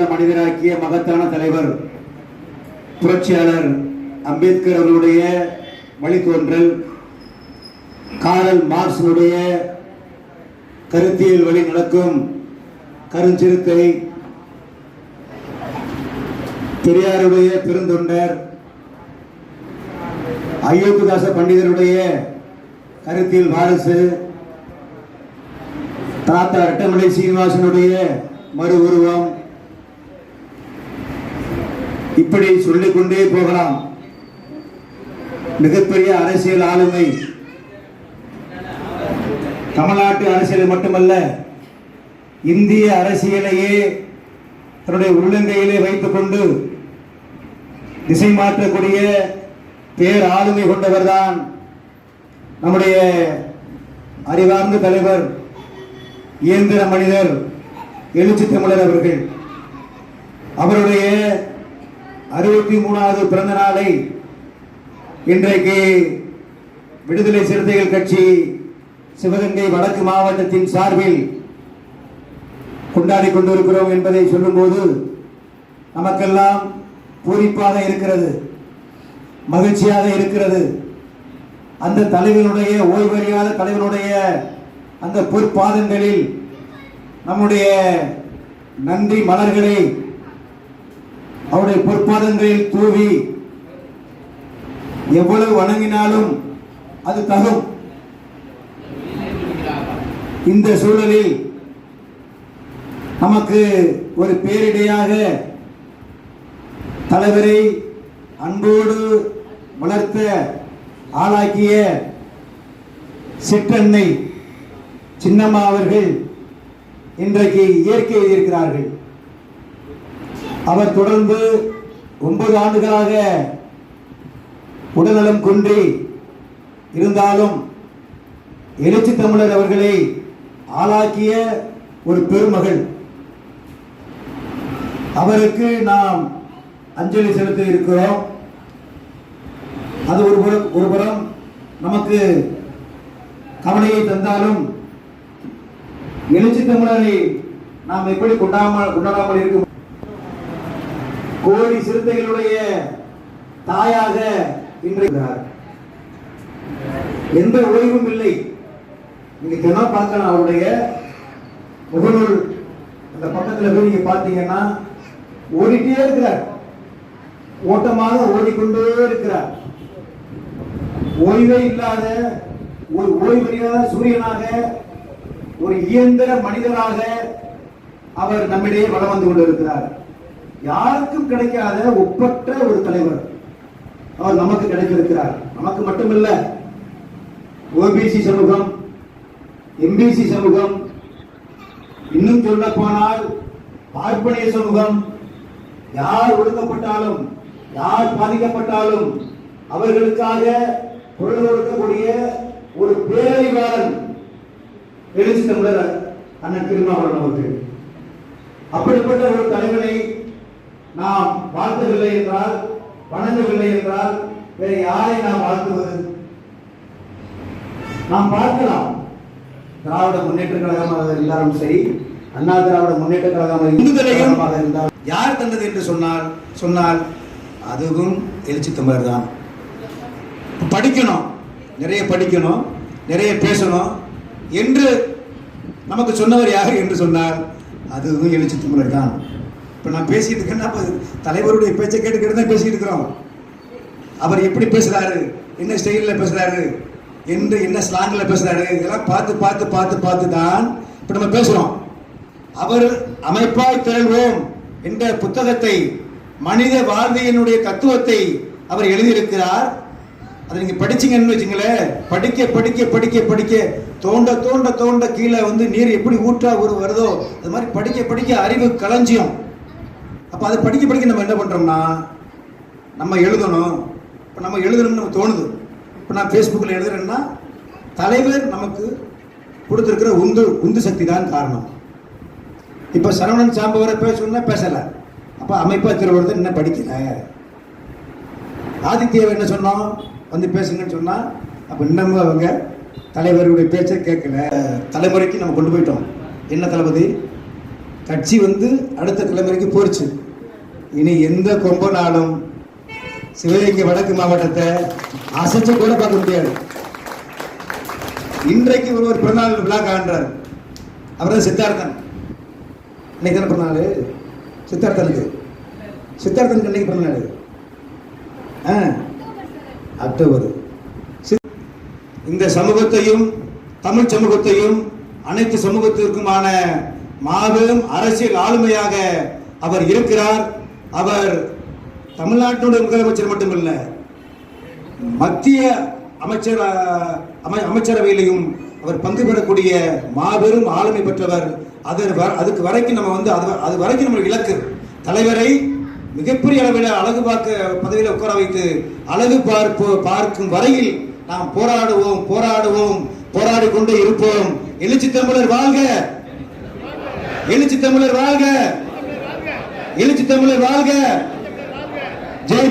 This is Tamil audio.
உள்ள மனிதராக்கிய மகத்தான தலைவர் புரட்சியாளர் அம்பேத்கர் அவர்களுடைய வழித்தோன்றல், காரல் மார்க்ஸினுடைய கருத்தியல் வழி நடக்கும் கருஞ்சிறுத்தை, பெரியாருடைய பெருந்தொண்டர் அயோத்திதாச பண்டிதருடைய கருத்தியல் வாரிசு, தாத்தா ரெட்டமலை சீனிவாசனுடைய மறு உருவம், இப்படி சொல்லிக்கொண்டே போகலாம். மிகப்பெரிய அரசியல் ஆளுமை தமிழ்நாட்டு அரசியல் மட்டுமல்ல, இந்திய அரசியலையே தன்னுடைய உள்ளங்கையிலே வைத்துக் கொண்டு திசை மாற்றக்கூடிய பேர் ஆளுமை கொண்டவர்தான் நம்முடைய அறிவார்ந்த தலைவர், இயந்திர மனிதர் எழுச்சி தமிழர் அவர்கள். அவருடைய 63வது பிறந்த நாளை இன்றைக்கு விடுதலை சிறுத்தைகள் கட்சி சிவகங்கை வடக்கு மாவட்டத்தின் சார்பில் கொண்டாடி கொண்டிருக்கிறோம் என்பதை சொல்லும்போது நமக்கெல்லாம் பூரிப்பாக இருக்கிறது, மகிழ்ச்சியாக இருக்கிறது. அந்த தலைவனுடைய ஓய்வறியாத தலைவனுடைய அந்த பொற்பாதங்களில் நம்முடைய நன்றி மலர்களை அவருடைய பொற்பாதங்களில் தூவி எவ்வளவு வணங்கினாலும் அது தகும். இந்த சூழலில் நமக்கு ஒரு பேரிடையாக தலைவரை அன்போடு வளர்த்த ஆளாக்கிய சிற்றன்னை சின்னம்மா அவர்கள் இன்றைக்கு இயற்கை எழுதியிருக்கிறார்கள். அவர் தொடர்ந்து 9 ஆண்டுகளாக உடல்நலம் குன்றி இருந்தாலும் எழுச்சி தமிழர் அவர்களை ஆளாக்கிய ஒரு பெருமகள். அவருக்கு நாம் அஞ்சலி செலுத்த இருக்கிறோம். அது ஒருபுறம் நமக்கு கவலையை தந்தாலும் எழுச்சி தமிழரை நாம் எப்படி கொண்டாடாமல் இருக்கும்? கோடி சிறுத்தைகளுடைய தாயாக இன்றைக்கு எந்த ஓய்வும் இல்லை. நீங்க தினம் பார்க்கலாம், அவருடைய முகநூல் அந்த பக்கத்தில் போய் நீங்க பார்த்தீங்கன்னா ஓடிட்டே இருக்கிறார், ஓட்டமாக ஓடிக்கொண்டே இருக்கிறார். ஓய்வே இல்லாத ஒரு ஓய்வறியாத சூரியனாக, ஒரு இயந்திர மனிதராக அவர் நம்மிடையே வலம் வந்து கொண்டிருக்கிறார். யாருக்கும் கிடைக்காத ஒப்பற்ற ஒரு தலைவர் அவர் நமக்கு கிடைத்திருக்கிறார். நமக்கு மட்டுமல்ல, ஓபிசி சமூகம், எம்பிசி சமூகம், இன்னும் சொல்ல போனால் பார்ப்பனிய சமூகம், யார் ஒடுக்கப்பட்டாலும் யார் பாதிக்கப்பட்டாலும் அவர்களுக்காக குரல் கொடுக்கக்கூடிய ஒரு பேரறிவாளன் எழுச்சி தமிழர் அண்ணன் திருமாவளவன் அவர்கள். அப்படிப்பட்ட ஒரு தலைவனை நாம் வாழ்த்தவில்லை என்றால், வணங்கவில்லை என்றால் வேற யாரை நாம் வாழ்த்துவது? நாம் பார்க்கலாம், திராவிட முன்னேற்ற கழகமாக இருந்தாலும் சரி, அண்ணா திராவிட முன்னேற்ற கழகமாக இருந்தால் யார் தந்தது என்று சொன்னால் அதுவும் எழுச்சி தமிழர் தான். படிக்கணும், நிறைய படிக்கணும், நிறைய பேசணும் என்று நமக்கு சொன்னவர் யார் என்று சொன்னார், அதுவும் எழுச்சி தமிழர் தான். இப்போ நான் பேசிட்டு இருக்கேன்னா தலைவருடைய பேச்சை கேட்டு தான் பேசிட்டு இருக்கிறோம். அவர் எப்படி பேசுறாரு, என்ன ஸ்டைலில் பேசுறாரு, என்ன ஸ்லாங்கில் பேசுறாரு, இதெல்லாம் பார்த்து தான் இப்போ நம்ம பேசுறோம். அவர் அமைப்பாய் திரள்வோம் என்ற புத்தகத்தை, மனித வாழ்வியனுடைய தத்துவத்தை அவர் எழுதியிருக்கிறார். அதை நீங்க படிச்சீங்கன்னு வச்சுங்களேன், படிக்க தோண்ட கீழே வந்து நீர் எப்படி ஊற்றா வருதோ அது மாதிரி படிக்க அறிவு களஞ்சியம். அப்போ அதை படிக்க நம்ம என்ன பண்றோம்னா, நம்ம எழுதணும். இப்போ நம்ம எழுதணும்னு நம்ம தோணுது. இப்போ நான் ஃபேஸ்புக்கில் எழுதுறேன்னா தலைவர் நமக்கு கொடுத்துருக்கிற உந்து சக்தி தான் காரணம். இப்போ சரவணன் சாம்பவரை பேசணும்னா பேசலை, அப்போ அமைப்பா திருவள்ளுவர் என்ன படிக்கல. ஆதித்யாவை என்ன சொன்னோம், வந்து பேசுங்கன்னு சொன்னா, அப்போ இன்னமும் அவங்க தலைவருடைய பேச்சை கேட்கல. தலைமுறைக்கு நம்ம கொண்டு போயிட்டோம். என்ன தளபதி, கட்சி வந்து அடுத்த தலைமுறைக்கு போச்சு. இனி எந்த கொம்பனாலும் சிவகங்கை வடக்கு மாவட்டத்தை அசைச்சு கூட பார்க்க முடியாது. இன்றைக்கு ஒருவர் பிறந்தநாள் விழா காண்றார். அவர் தான் சித்தார்த்தன். இன்னைக்கு தானே பிறந்தநாள் சித்தார்த்தனுக்கு. சித்தார்த்தனுக்கு இன்னைக்கு பிறந்தநாள் அக்டோபர். இந்த சமூகத்தையும் தமிழ் சமூகத்தையும் அனைத்து சமூகத்திற்குமான மாபெரும் அரசியல் ஆளுமையாக அவர் இருக்கிறார். அவர் தமிழ்நாட்டினுடைய முதலமைச்சர் மட்டுமல்ல, மத்திய அமைச்சரவையிலையும் அவர் பங்கு பெறக்கூடிய மாபெரும் ஆளுமை பெற்றவர். அதுக்கு வரைக்கும் நம்ம வந்து அது வரைக்கும் நம்மளுக்கு இலக்கு தலைவரை மிகப்பெரிய அளவில் அழகு பார்க்க பதவியில் உட்கார வைத்து அழகு பார்க்கும் வரையில் நாம் போராடுவோம் போராடி கொண்டே இருப்போம். எழுச்சி தமிழர் வாழ்க, எழுச்சி தமிழர் வாழ்க, எழுச்சி தமிழர் வாழ்க. ஜெய்